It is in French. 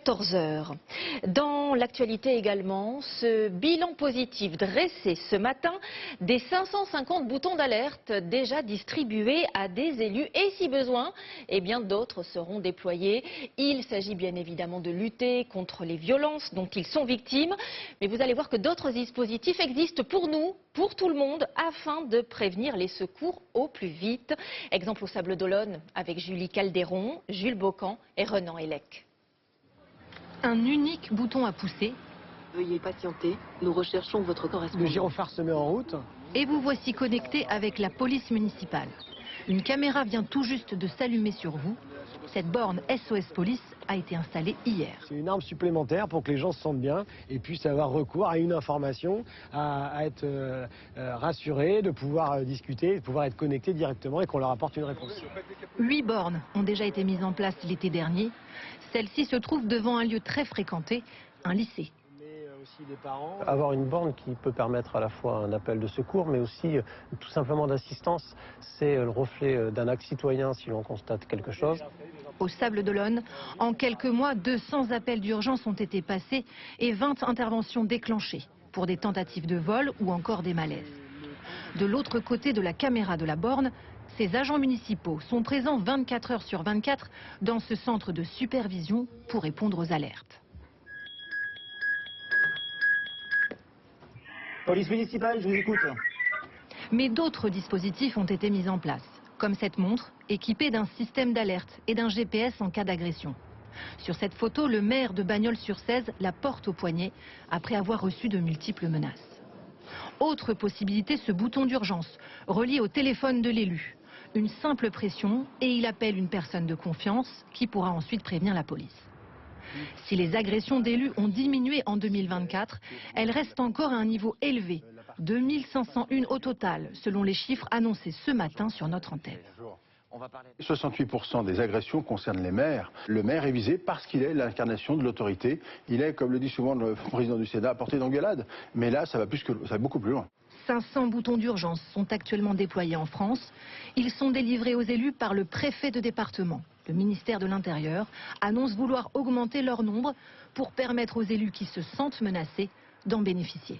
14 heures. Dans l'actualité également, ce bilan positif dressé ce matin des 550 boutons d'alerte déjà distribués à des élus et si besoin, eh bien d'autres seront déployés. Il s'agit bien évidemment de lutter contre les violences dont ils sont victimes, mais vous allez voir que d'autres dispositifs existent pour nous, pour tout le monde, afin de prévenir les secours au plus vite. Exemple au Sables-d'Olonne avec Julie Caldéron, Jules Bocan et Renan Hélec. Un unique bouton à pousser. Veuillez patienter, nous recherchons votre correspondant. Le gyrophare se met en route. Et vous voici connecté avec la police municipale. Une caméra vient tout juste de s'allumer sur vous. Cette borne SOS Police a été installée hier. C'est une arme supplémentaire pour que les gens se sentent bien et puissent avoir recours à une information, à être rassurés, de pouvoir discuter, de pouvoir être connectés directement et qu'on leur apporte une réponse. 8 bornes ont déjà été mises en place l'été dernier. Celle-ci se trouve devant un lieu très fréquenté, un lycée. Avoir une borne qui peut permettre à la fois un appel de secours, mais aussi tout simplement d'assistance, c'est le reflet d'un acte citoyen si l'on constate quelque chose. Au Sables-d'Olonne, en quelques mois, 200 appels d'urgence ont été passés et 20 interventions déclenchées pour des tentatives de vol ou encore des malaises. De l'autre côté de la caméra de la borne, ces agents municipaux sont présents 24 heures sur 24 dans ce centre de supervision pour répondre aux alertes. Police municipale, je vous écoute. Mais d'autres dispositifs ont été mis en place, comme cette montre équipée d'un système d'alerte et d'un GPS en cas d'agression. Sur cette photo, le maire de Bagnols-sur-Cèze la porte au poignet après avoir reçu de multiples menaces. Autre possibilité, ce bouton d'urgence, relié au téléphone de l'élu. Une simple pression et il appelle une personne de confiance qui pourra ensuite prévenir la police. Si les agressions d'élus ont diminué en 2024, elles restent encore à un niveau élevé, 2501 au total, selon les chiffres annoncés ce matin sur notre antenne. 68% des agressions concernent les maires. Le maire est visé parce qu'il est l'incarnation de l'autorité. Il est, comme le dit souvent le président du Sénat, à portée d'engueulade. Mais là, ça va beaucoup plus loin. 500 boutons d'urgence sont actuellement déployés en France. Ils sont délivrés aux élus par le préfet de département. Le ministère de l'Intérieur annonce vouloir augmenter leur nombre pour permettre aux élus qui se sentent menacés d'en bénéficier.